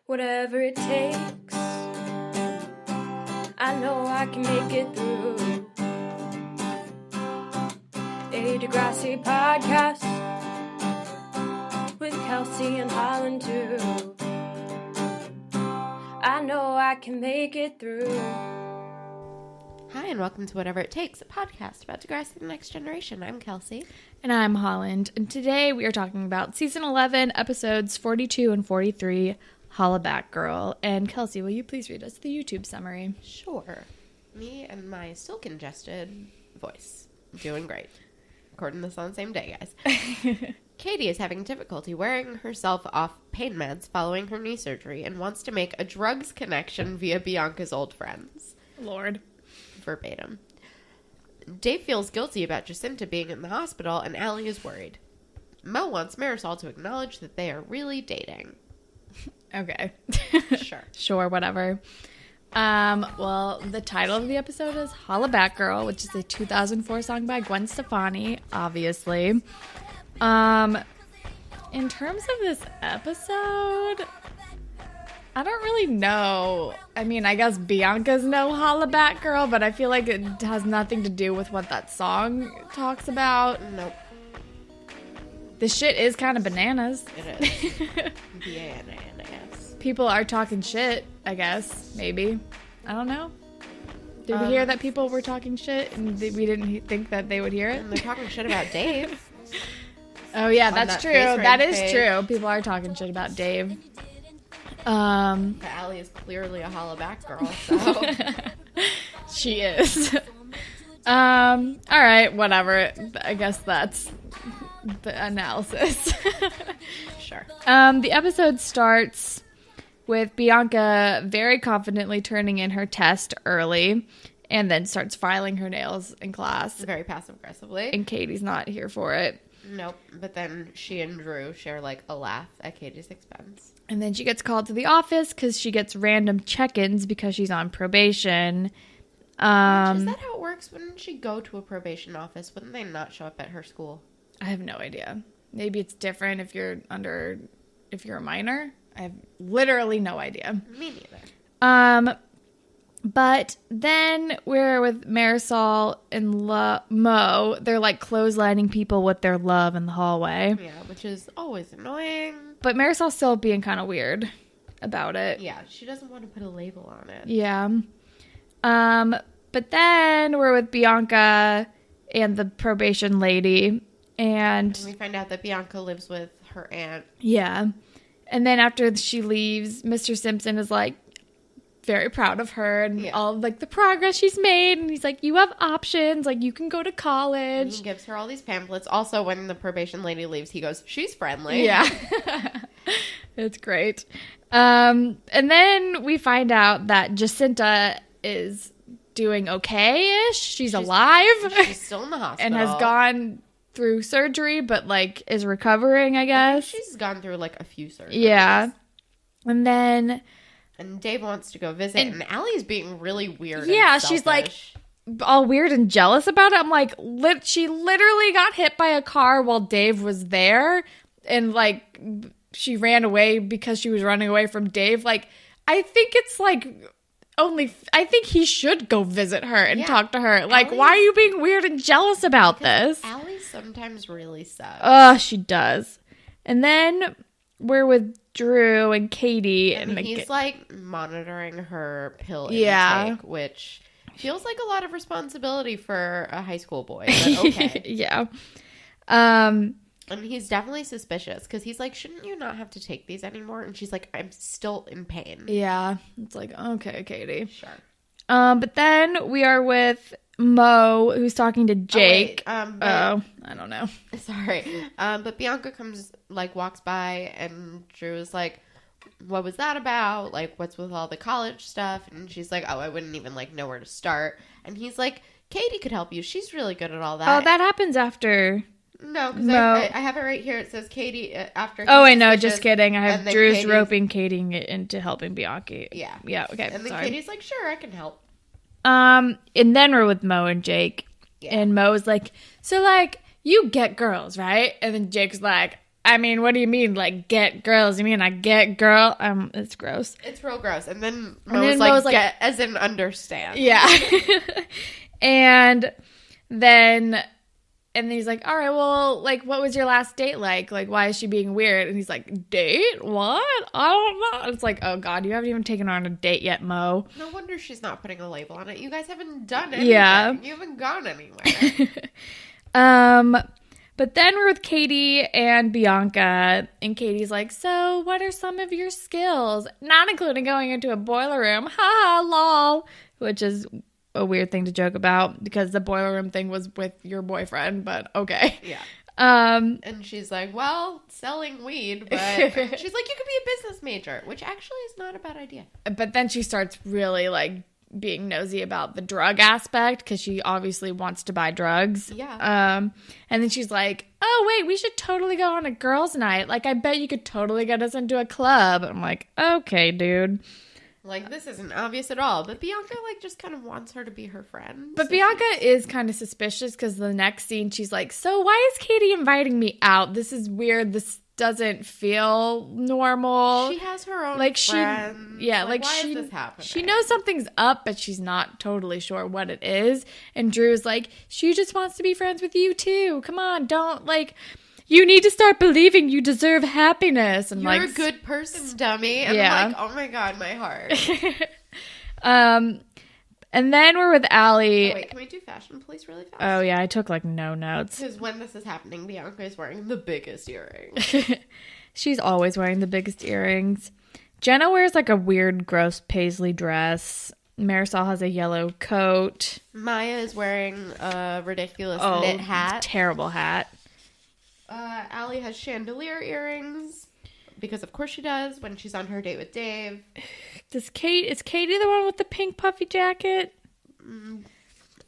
Whatever it takes, I know I can make it through. A Degrassi podcast with Kelsey and Holland too. I know I can make it through. Hi, and welcome to Whatever It Takes, a podcast about Degrassi the Next Generation. I'm Kelsey. And I'm Holland. And today we are talking about Season 11, Episodes 42 and 43, Hollaback Girl. And Kelsey, will you please read us the YouTube summary? Sure. Me and my still congested voice. Doing great. Recording this on the same day, guys. Katie is having difficulty wearing herself off pain meds following her knee surgery and wants to make a drugs connection via Bianca's old friends. Lord. Verbatim. Dave feels guilty about Jacinta being in the hospital, and Allie is worried. Mo wants Marisol to acknowledge that they are really dating. Okay. Sure. Sure, whatever. Well, the title of the episode is Hollaback Girl, which is a 2004 song by Gwen Stefani, obviously. In terms of this episode, I don't really know. I mean, I guess Bianca's no Hollaback Girl, but I feel like it has nothing to do with what that song talks about. Nope. This shit is kind of bananas. It is. B-A-N-A-N-A-S. People are talking shit, I guess. Maybe. I don't know. Did we hear that people were talking shit and we didn't think that they would hear it? And they're talking shit about Dave. Oh, yeah, that's true. That is page. true. People are talking shit about Dave. But Allie is clearly a Hollaback girl, so. She is. All right, whatever. I guess that's the analysis. Sure. The episode starts with Bianca very confidently turning in her test early and then starts filing her nails in class. Very passive-aggressively. And Katie's not here for it. Nope. But then she and Drew share, like, a laugh at Katie's expense. And then she gets called to the office because she gets random check-ins because she's on probation. Is that how it works? Wouldn't she go to a probation office? Wouldn't they not show up at her school? I have no idea. Maybe it's different if you're a minor. I have literally no idea. Me neither. But then we're with Marisol and Mo. They're like clotheslining people with their love in the hallway. Yeah, which is always annoying. But Marisol's still being kind of weird about it. Yeah, she doesn't want to put a label on it. Yeah. But then we're with Bianca and the probation lady. And we find out that Bianca lives with her aunt. Yeah. And then after she leaves, Mr. Simpson is like very proud of her and all of like the progress she's made. And he's like, you have options. Like you can go to college. And he gives her all these pamphlets. Also, when the probation lady leaves, he goes, she's friendly. Yeah. It's great. And then we find out that Jacinta is doing okay-ish. She's alive. She's still in the hospital. And has gone through surgery, but like is recovering, I guess. She's gone through like a few surgeries. Yeah. And then Dave wants to go visit, and Allie's being really weird. Yeah, and she's like all weird and jealous about it. I'm like, she literally got hit by a car while Dave was there, and like she ran away because she was running away from Dave. Like, I think it's like I think he should go visit her and talk to her. Like, why are you being weird and jealous about this? Allie sometimes really sucks. She does. And then we're with Drew and Katie. And he's like monitoring her pill intake, which feels like a lot of responsibility for a high school boy, but okay. Yeah. And he's definitely suspicious because he's like, shouldn't you not have to take these anymore? And she's like, I'm still in pain. Yeah. It's like, okay, Katie. Sure. But then we are with Mo, who's talking to Jake. I don't know. Sorry. But Bianca walks by, and Drew is like, what was that about? Like, what's with all the college stuff? And she's like, I wouldn't even know where to start. And he's like, Katie could help you. She's really good at all that. Oh, that happens after. No, because I have it right here. It says Katie after. Oh, I know. Just kidding. I have Drew's Katie's roping Katie into helping Bianca. Yeah. Yeah. Okay. And then Katie's like, sure, I can help. And then we're with Mo and Jake. Yeah. And Mo's like, so you get girls, right? And then Jake's like, I mean, what do you mean, like, get girls? You mean I get girl? It's gross. It's real gross. And then then Mo Mo was was like, get as in understand. Yeah. And then he's like, all right, well, like, what was your last date like? Like, why is she being weird? And he's like, date? What? I don't know. And it's like, oh, God, you haven't even taken her on a date yet, Mo. No wonder she's not putting a label on it. You guys haven't done anything. Yeah. You haven't gone anywhere. But then we're with Katie and Bianca, and Katie's like, so what are some of your skills? Not including going into a boiler room. Ha ha, lol. Which is a weird thing to joke about because the boiler room thing was with your boyfriend, but okay. Yeah. And she's like, well, selling weed, but she's like, you could be a business major, which actually is not a bad idea. But then she starts really, like, being nosy about the drug aspect because she obviously wants to buy drugs. Yeah. And then she's like, oh, wait, we should totally go on a girls' night. Like, I bet you could totally get us into a club. I'm like, okay, dude. Like, this isn't obvious at all. But Bianca, like, just kind of wants her to be her friend. But Bianca is kind of suspicious because the next scene, she's like, so why is Katie inviting me out? This is weird. This doesn't feel normal. She has her own like friends. Yeah, like why she, is this happening? She knows something's up, but she's not totally sure what it is. And Drew's like, she just wants to be friends with you too. Come on, don't, like, you need to start believing you deserve happiness. And you're like, a good person, dummy. And yeah. I'm like, oh my God, my heart. And then we're with Allie. Oh, wait, can we do fashion police really fast? Oh, yeah, I took, like, no notes. Because when this is happening, Bianca is wearing the biggest earrings. She's always wearing the biggest earrings. Jenna wears, like, a weird, gross paisley dress. Marisol has a yellow coat. Maya is wearing a ridiculous knit hat. Terrible hat. Allie has chandelier earrings. Because of course she does when she's on her date with Dave. Is Katie the one with the pink puffy jacket?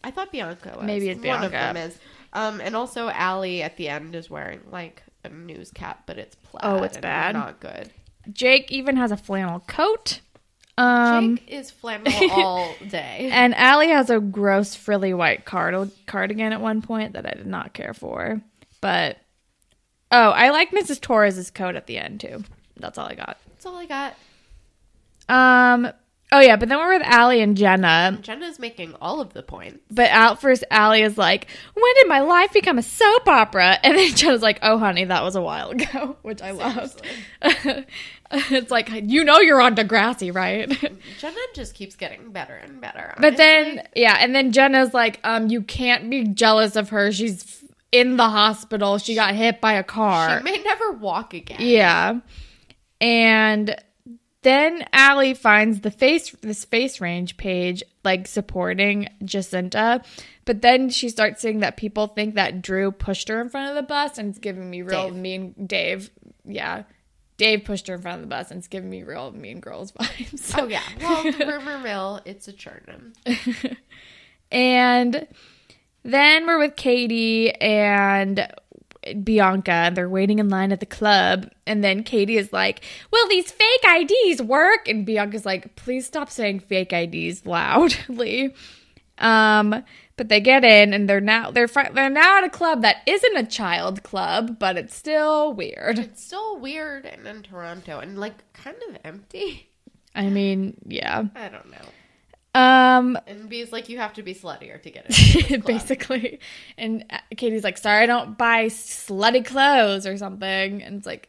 I thought Bianca was. Maybe it's Bianca. One of them is. And also Allie at the end is wearing like a news cap, but it's plaid. Oh, it's bad. Not good. Jake even has a flannel coat. Jake is flannel all day. And Allie has a gross frilly white cardigan at one point that I did not care for. But I like Mrs. Torres's coat at the end too. That's all I got. That's all I got. Oh yeah, but then we're with Allie and Jenna. Jenna's making all of the points. But out first, Allie is like, when did my life become a soap opera? And then Jenna's like, oh honey, that was a while ago, which I loved. It's like, you know you're on Degrassi, right? Jenna just keeps getting better and better. Honestly. But then, yeah, and then Jenna's like, you can't be jealous of her. She's in the hospital. She got hit by a car. She may never walk again. Yeah. And then Allie finds this face range page, like, supporting Jacinta. But then she starts saying that people think that Drew pushed her in front of the bus, and it's giving me real mean... Dave. Yeah. Dave pushed her in front of the bus, and it's giving me real Mean Girls vibes. Oh, yeah. Well, the rumor mill, it's a churnin'. And then we're with Katie and Bianca, and they're waiting in line at the club. And then Katie is like, will these fake IDs work? And Bianca's like, please stop saying fake IDs loudly. But they get in, and they're now at a club that isn't a child club, but it's still weird. It's still weird and in Toronto, and like kind of empty. I mean, yeah. I don't know. And B's like, you have to be sluttier to get into basically. And Katie's like, sorry, I don't buy slutty clothes or something. And it's like,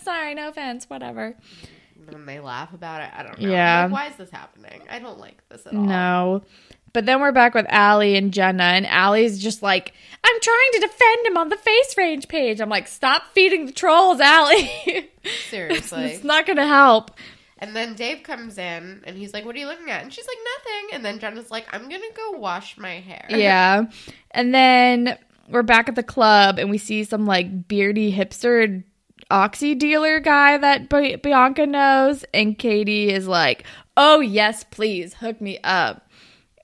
sorry, no offense, whatever. And they laugh about it. I don't know. Yeah. Like, why is this happening? I don't like this at all. No. But then we're back with Allie and Jenna, and Allie's just like, I'm trying to defend him on the face range page. I'm like, stop feeding the trolls, Allie. Seriously. It's not going to help. And then Dave comes in, and he's like, what are you looking at? And she's like, nothing. And then Jenna's like, I'm going to go wash my hair. Yeah. And then we're back at the club, and we see some, like, beardy hipster oxy dealer guy that Bianca knows. And Katie is like, oh, yes, please, hook me up.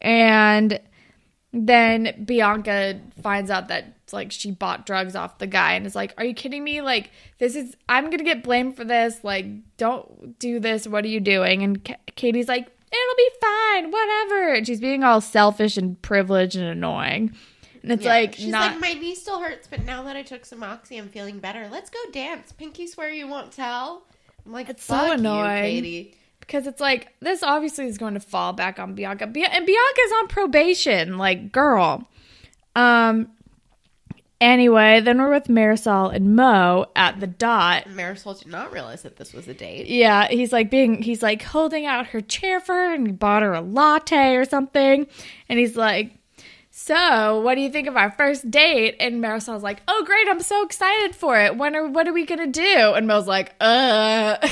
And then Bianca finds out that, like, she bought drugs off the guy and is like, are you kidding me? Like, I'm going to get blamed for this. Like, don't do this. What are you doing? And Katie's like, it'll be fine, whatever. And she's being all selfish and privileged and annoying. And it's she's not... like, my knee still hurts, but now that I took some Oxy, I'm feeling better. Let's go dance. Pinky swear you won't tell. I'm like, It's fuck so annoying. you, Katie. Because it's like, this obviously is going to fall back on Bianca. And Bianca's on probation. Like, girl. Anyway, then we're with Marisol and Mo at the Dot. Marisol did not realize that this was a date. Yeah, he's like holding out her chair for her, and he bought her a latte or something. And he's like, so what do you think of our first date? And Marisol's like, oh great, I'm so excited for it. What are we gonna do? And Mo's like, and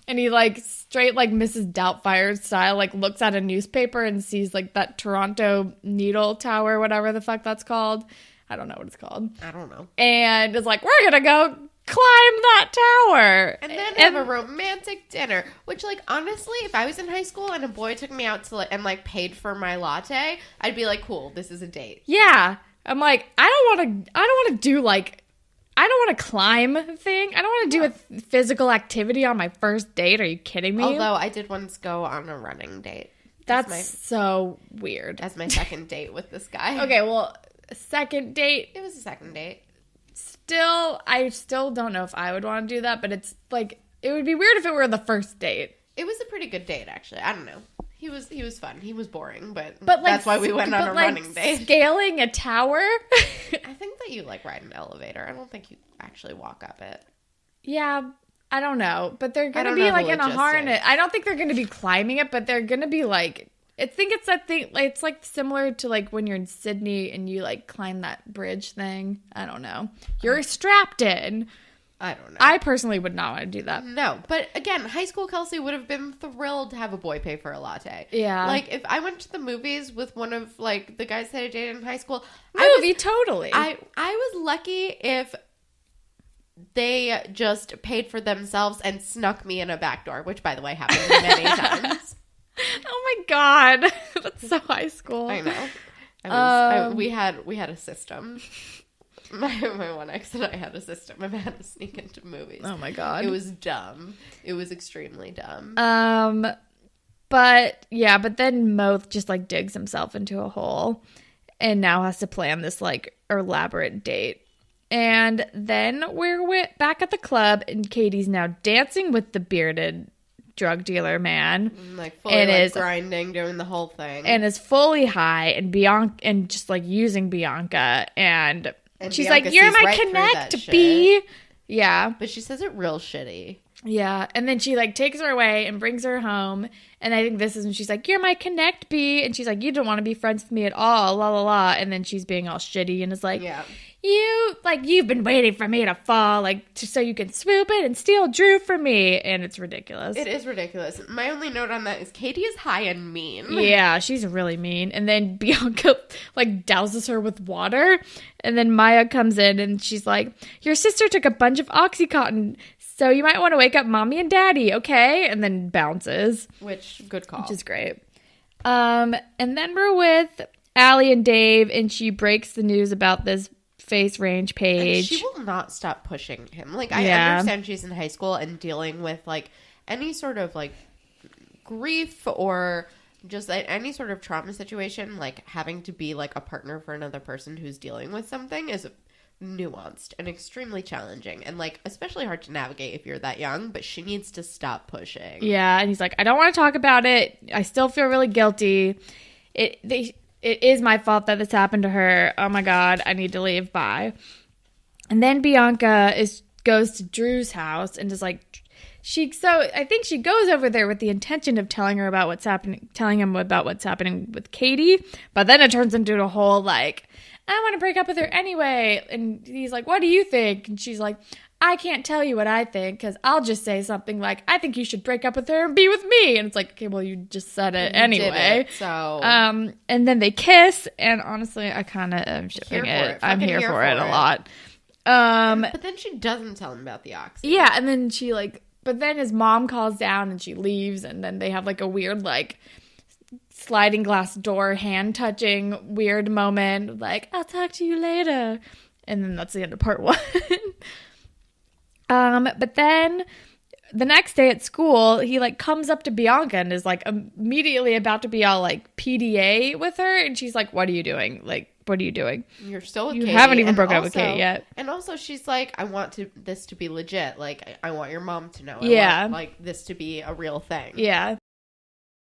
he like straight like Mrs. Doubtfire style, like looks at a newspaper and sees like that Toronto Needle Tower, whatever the fuck that's called. I don't know what it's called. I don't know. And it's like, we're gonna go climb that tower. And then have a romantic dinner. Which, like, honestly, if I was in high school and a boy took me out to and like paid for my latte, I'd be like, cool, this is a date. Yeah. I'm like, I don't want to do like, I don't want to climb thing. I don't want to do a physical activity on my first date. Are you kidding me? Although I did once go on a running date. That's so weird. As my second date with this guy. Okay, well, second date. It was a second date. I still don't know if I would want to do that, but it's like, it would be weird if it were the first date. It was a pretty good date, actually. I don't know. He was fun. He was boring, but like, that's why we went on a running date. Scaling a tower? I think that you like ride an elevator. I don't think you actually walk up it. Yeah, I don't know. But they're going to be like in a harness. I don't think they're going to be climbing it, but they're going to be like, I think it's that thing, like, it's like similar to like when you're in Sydney and you like climb that bridge thing. I don't know. You're strapped in. I don't know. I personally would not want to do that. No, but again, high school Kelsey would have been thrilled to have a boy pay for a latte. Yeah. Like, if I went to the movies with one of, like, the guys that I dated in high school. Totally. I was lucky if they just paid for themselves and snuck me in a back door, which, by the way, happened many times. Oh my god. That's so high school. I know. We had a system. My one ex and I had a system of how to sneak into movies. Oh my god. It was dumb. It was extremely dumb. But then Mo just like digs himself into a hole and now has to plan this like elaborate date. And then we're back at the club and Katie's now dancing with the bearded drug dealer man, like fully like grinding, doing the whole thing, and is fully high, and Bianca, and just like using Bianca, and she's Bianca like, "You're my right connect, B." Yeah, but she says it real shitty. Yeah, and then she like takes her away and brings her home, and I think this is when she's like, "You're my connect, B," and she's like, "You don't want to be friends with me at all, la la la," and then she's being all shitty and is like, "Yeah. You've been waiting for me to fall, like, so you can swoop it and steal Drew from me," and it's ridiculous. It is ridiculous. My only note on that is Katie is high and mean. Yeah, she's really mean. And then Bianca, like, douses her with water, and then Maya comes in, and she's like, "Your sister took a bunch of Oxycontin, so you might want to wake up mommy and daddy, okay?" And then bounces. Good call. Which is great. And then we're with Allie and Dave, and she breaks the news about this face range page. And she will not stop pushing him. Like, I understand she's in high school and dealing with, like, any sort of, like, grief or just any sort of trauma situation. Like, having to be, like, a partner for another person who's dealing with something is nuanced and extremely challenging. And, like, especially hard to navigate if you're that young. But she needs to stop pushing. Yeah, and he's like, "I don't want to talk about it. I still feel really guilty. It is my fault that this happened to her. Oh my god, I need to leave. Bye." And then Bianca goes to Drew's house and is like, I think she goes over there with the intention of telling him about what's happening with Katie. But then it turns into a whole like, "I want to break up with her anyway." And he's like, "What do you think?" And she's like, "I can't tell you what I think because I'll just say something like, I think you should break up with her and be with me." And it's like, okay, well, you just said it anyway. So, and then they kiss, and honestly, I kind of am shipping it. I'm here for it a lot. But then she doesn't tell him about the oxy. Yeah, and then but then his mom calls down and she leaves, and then they have like a weird like sliding glass door hand touching weird moment, like, "I'll talk to you later," and then that's the end of part 1. But then the next day at school, he like comes up to Bianca and is like immediately about to be all like PDA with her. And she's like, "What are you doing? Like, what are you doing? You're still with You Katie. haven't even And broken up with also- Katie yet. And also, she's like, I want this to be legit. Like, I want your mom to know. I Yeah. want, like, this to be a real thing. Yeah.